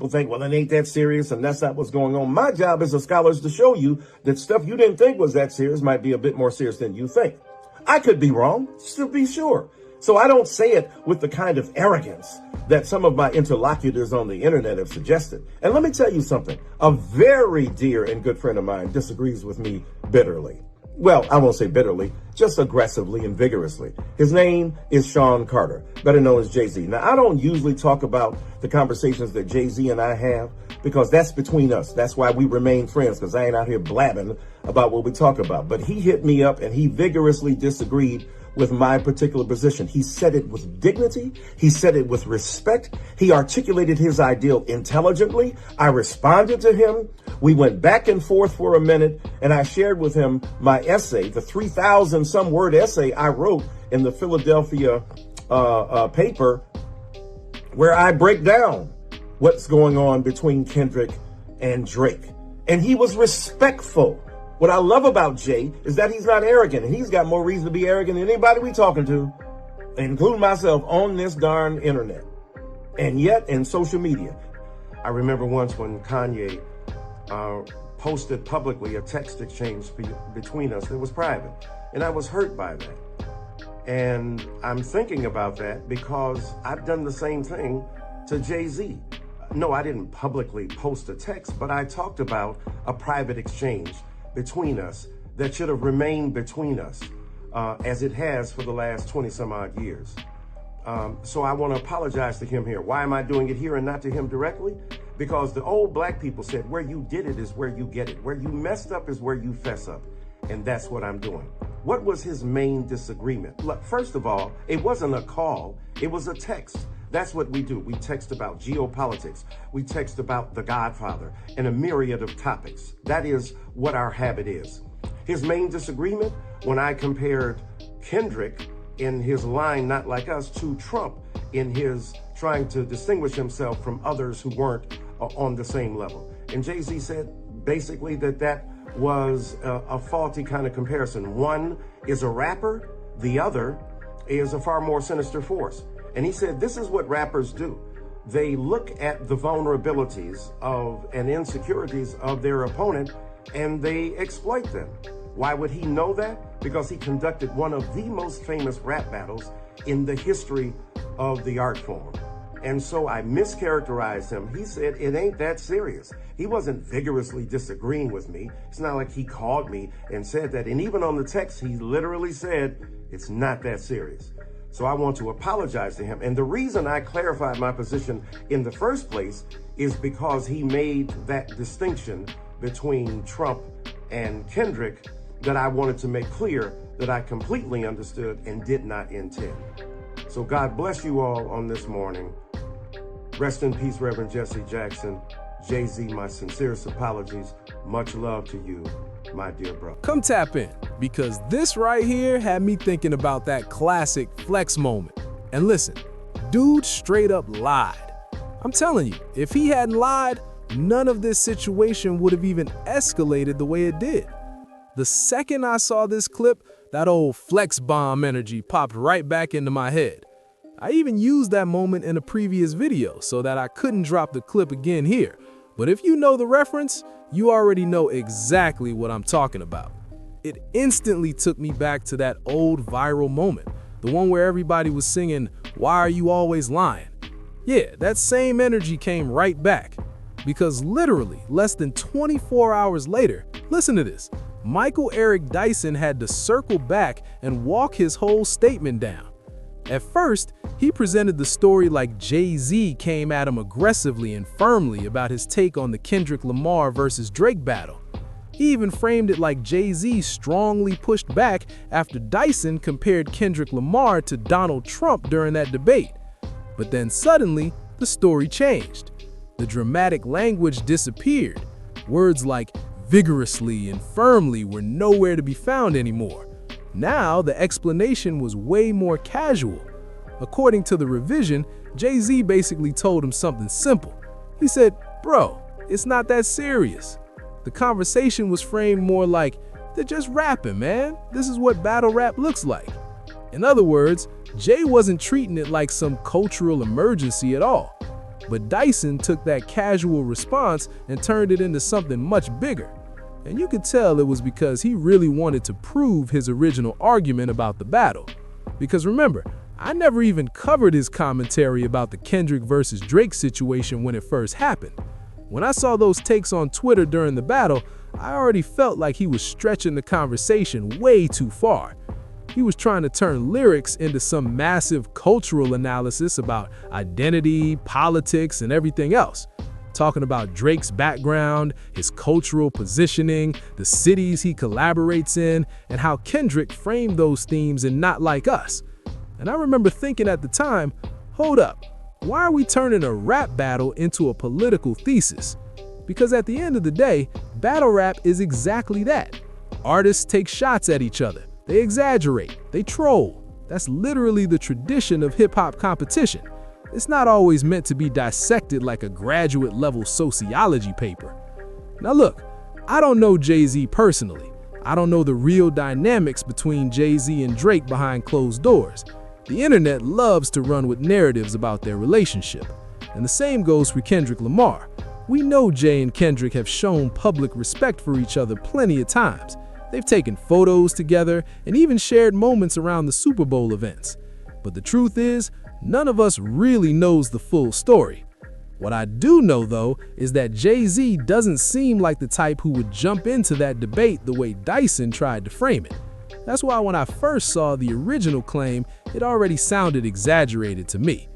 People think, well, it ain't that serious, and that's not what's going on. My job as a scholar is to show you that stuff you didn't think was that serious might be a bit more serious than you think. I could be wrong, to be sure. So I don't say it with the kind of arrogance that some of my interlocutors on the internet have suggested. And let me tell you something. A very dear and good friend of mine disagrees with me bitterly. Well, I won't say bitterly, just aggressively and vigorously. His name is Sean Carter, better known as Jay-Z. Now, I don't usually talk about the conversations that Jay-Z and I have because that's between us. That's why we remain friends, because I ain't out here blabbing about what we talk about. But he hit me up and he vigorously disagreed with my particular position. He said it with dignity. He said it with respect. He articulated his ideal intelligently. I responded to him. We went back and forth for a minute, and I shared with him my essay, the 3,000 some word essay I wrote in the Philadelphia paper, where I break down what's going on between Kendrick and Drake. And he was respectful. What I love about Jay is that he's not arrogant, and he's got more reason to be arrogant than anybody we talking to, including myself, on this darn internet. And yet, in social media, I remember once when Kanye posted publicly a text exchange between us that was private, and I was hurt by that. And I'm thinking about that because I've done the same thing to Jay-Z. No, I didn't publicly post a text, but I talked about a private exchange between us that should have remained between us as it has for the last 20 some odd years. So I want to apologize to him here. Why am I doing it here and not to him directly? Because the old black people said, where you did it is where you get it. Where you messed up is where you fess up. And that's what I'm doing. What was his main disagreement? Look, first of all, it wasn't a call. It was a text. That's what we do. We text about geopolitics. We text about The Godfather and a myriad of topics. That is what our habit is. His main disagreement, when I compared Kendrick in his line, Not Like Us, to Trump in his trying to distinguish himself from others who weren't on the same level. And Jay-Z said basically that was a faulty kind of comparison. One is a rapper, the other is a far more sinister force. And he said, this is what rappers do. They look at the vulnerabilities of and insecurities of their opponent and they exploit them. Why would he know that? Because he conducted one of the most famous rap battles in the history of the art form. And so I mischaracterized him. He said, it ain't that serious. He wasn't vigorously disagreeing with me. It's not like he called me and said that. And even on the text, he literally said, it's not that serious. So I want to apologize to him. And the reason I clarified my position in the first place is because he made that distinction between Trump and Kendrick that I wanted to make clear that I completely understood and did not intend. So God bless you all on this morning. Rest in peace, Reverend Jesse Jackson. Jay-Z, my sincerest apologies. Much love to you, my dear brother. Come tap in, because this right here had me thinking about that classic flex moment. And listen, dude straight up lied. I'm telling you, if he hadn't lied, none of this situation would have even escalated the way it did. The second I saw this clip, that old flex bomb energy popped right back into my head. I even used that moment in a previous video so that I couldn't drop the clip again here. But if you know the reference, you already know exactly what I'm talking about. It instantly took me back to that old viral moment, the one where everybody was singing, "Why Are You Always Lying?" Yeah, that same energy came right back. Because literally less than 24 hours later, listen to this, Michael Eric Dyson had to circle back and walk his whole statement down. At first, he presented the story like Jay-Z came at him aggressively and firmly about his take on the Kendrick Lamar versus Drake battle. He even framed it like Jay-Z strongly pushed back after Dyson compared Kendrick Lamar to Donald Trump during that debate. But then suddenly, the story changed. The dramatic language disappeared. Words like vigorously and firmly were nowhere to be found anymore. Now, the explanation was way more casual. According to the revision, Jay-Z basically told him something simple. He said, "Bro, it's not that serious." The conversation was framed more like, "They're just rapping, man. This is what battle rap looks like." In other words, Jay wasn't treating it like some cultural emergency at all. But Dyson took that casual response and turned it into something much bigger. And you could tell it was because he really wanted to prove his original argument about the battle. Because remember, I never even covered his commentary about the Kendrick versus Drake situation when it first happened. When I saw those takes on Twitter during the battle, I already felt like he was stretching the conversation way too far. He was trying to turn lyrics into some massive cultural analysis about identity, politics, and everything else. Talking about Drake's background, his cultural positioning, the cities he collaborates in, and how Kendrick framed those themes in Not Like Us. And I remember thinking at the time, hold up, why are we turning a rap battle into a political thesis? Because at the end of the day, battle rap is exactly that. Artists take shots at each other. They exaggerate, they troll. That's literally the tradition of hip-hop competition. It's not always meant to be dissected like a graduate-level sociology paper. Now look, I don't know Jay-Z personally. I don't know the real dynamics between Jay-Z and Drake behind closed doors. The internet loves to run with narratives about their relationship. And the same goes for Kendrick Lamar. We know Jay and Kendrick have shown public respect for each other plenty of times. They've taken photos together and even shared moments around the Super Bowl events. But the truth is, none of us really knows the full story. What I do know, though, is that Jay-Z doesn't seem like the type who would jump into that debate the way Dyson tried to frame it. That's why when I first saw the original claim, it already sounded exaggerated to me.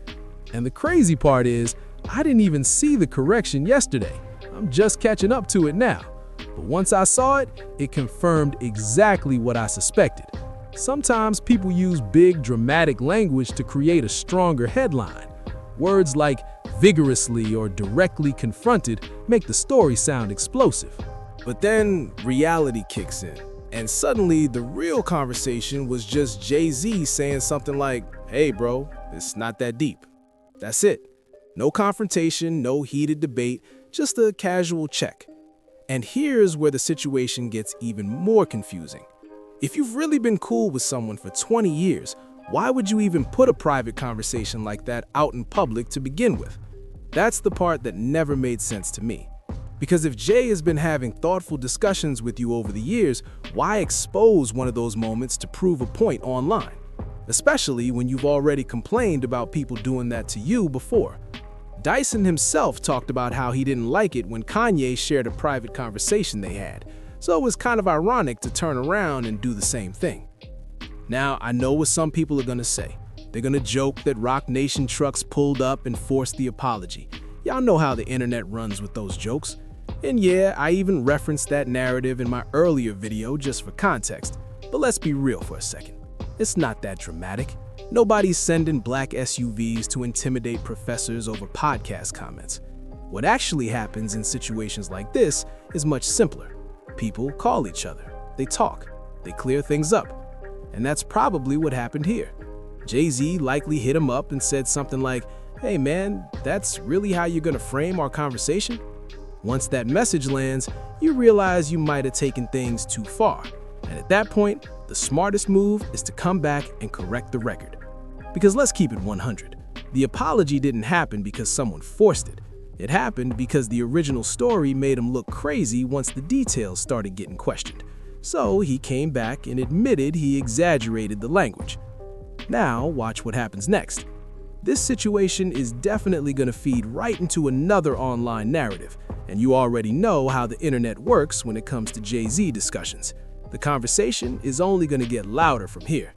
And the crazy part is, I didn't even see the correction yesterday. I'm just catching up to it now. But once I saw it, it confirmed exactly what I suspected. Sometimes people use big, dramatic language to create a stronger headline. Words like vigorously or directly confronted make the story sound explosive. But then reality kicks in, and suddenly the real conversation was just Jay-Z saying something like, "Hey bro, it's not that deep." That's it. No confrontation, no heated debate, just a casual check. And here's where the situation gets even more confusing. If you've really been cool with someone for 20 years, why would you even put a private conversation like that out in public to begin with? That's the part that never made sense to me. Because if Jay has been having thoughtful discussions with you over the years, why expose one of those moments to prove a point online? Especially when you've already complained about people doing that to you before. Dyson himself talked about how he didn't like it when Kanye shared a private conversation they had, so it was kind of ironic to turn around and do the same thing. Now, I know what some people are gonna say. They're gonna joke that Roc Nation trucks pulled up and forced the apology. Y'all know how the internet runs with those jokes. And yeah, I even referenced that narrative in my earlier video just for context. But let's be real for a second. It's not that dramatic. Nobody's sending black SUVs to intimidate professors over podcast comments. What actually happens in situations like this is much simpler. People call each other, they talk, they clear things up. And that's probably what happened here. Jay-Z likely hit him up and said something like, "Hey man, that's really how you're gonna frame our conversation?" Once that message lands, you realize you might have taken things too far. And at that point, the smartest move is to come back and correct the record. Because let's keep it 100. The apology didn't happen because someone forced it. It happened because the original story made him look crazy once the details started getting questioned. So he came back and admitted he exaggerated the language. Now, watch what happens next. This situation is definitely going to feed right into another online narrative, and you already know how the internet works when it comes to Jay-Z discussions. The conversation is only going to get louder from here.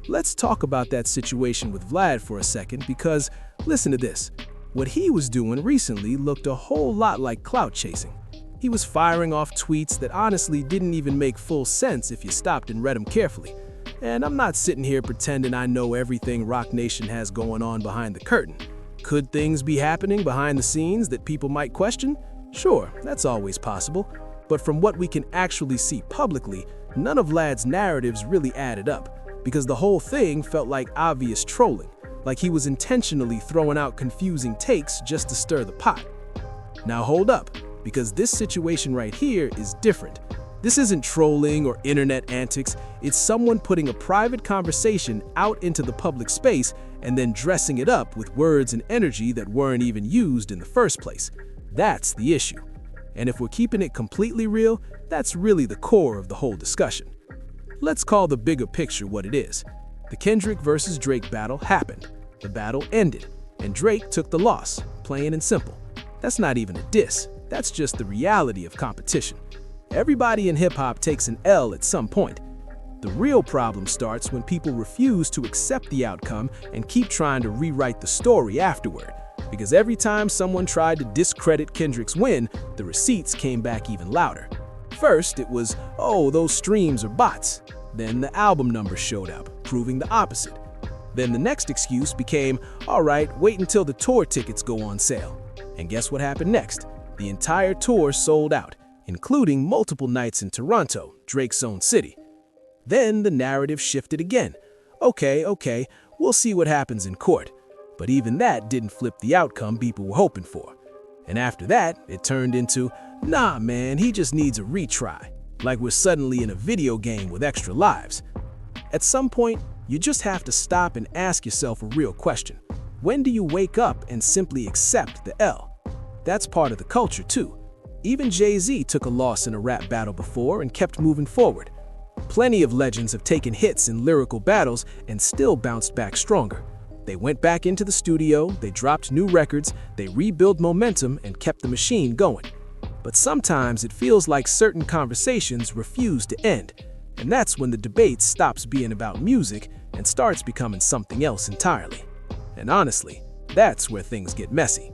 Let's talk about that situation with Vlad for a second because, listen to this. What he was doing recently looked a whole lot like clout chasing. He was firing off tweets that honestly didn't even make full sense if you stopped and read them carefully. And I'm not sitting here pretending I know everything Roc Nation has going on behind the curtain. Could things be happening behind the scenes that people might question? Sure, that's always possible. But from what we can actually see publicly, none of Vlad's narratives really added up, because the whole thing felt like obvious trolling, like he was intentionally throwing out confusing takes just to stir the pot. Now hold up, because this situation right here is different. This isn't trolling or internet antics, it's someone putting a private conversation out into the public space and then dressing it up with words and energy that weren't even used in the first place. That's the issue. And if we're keeping it completely real, that's really the core of the whole discussion. Let's call the bigger picture what it is. The Kendrick versus Drake battle happened. The battle ended, and Drake took the loss, plain and simple. That's not even a diss. That's just the reality of competition. Everybody in hip-hop takes an L at some point. The real problem starts when people refuse to accept the outcome and keep trying to rewrite the story afterward. Because every time someone tried to discredit Kendrick's win, the receipts came back even louder. First, it was, oh, those streams are bots. Then the album numbers showed up, proving the opposite. Then the next excuse became, all right, wait until the tour tickets go on sale. And guess what happened next? The entire tour sold out, including multiple nights in Toronto, Drake's own city. Then the narrative shifted again. Okay, we'll see what happens in court. But even that didn't flip the outcome people were hoping for. And after that, it turned into, nah man, he just needs a retry. Like we're suddenly in a video game with extra lives. At some point, you just have to stop and ask yourself a real question. When do you wake up and simply accept the L? That's part of the culture too. Even Jay-Z took a loss in a rap battle before and kept moving forward. Plenty of legends have taken hits in lyrical battles and still bounced back stronger. They went back into the studio, they dropped new records, they rebuilt momentum and kept the machine going. But sometimes it feels like certain conversations refuse to end, and that's when the debate stops being about music and starts becoming something else entirely. And honestly, that's where things get messy.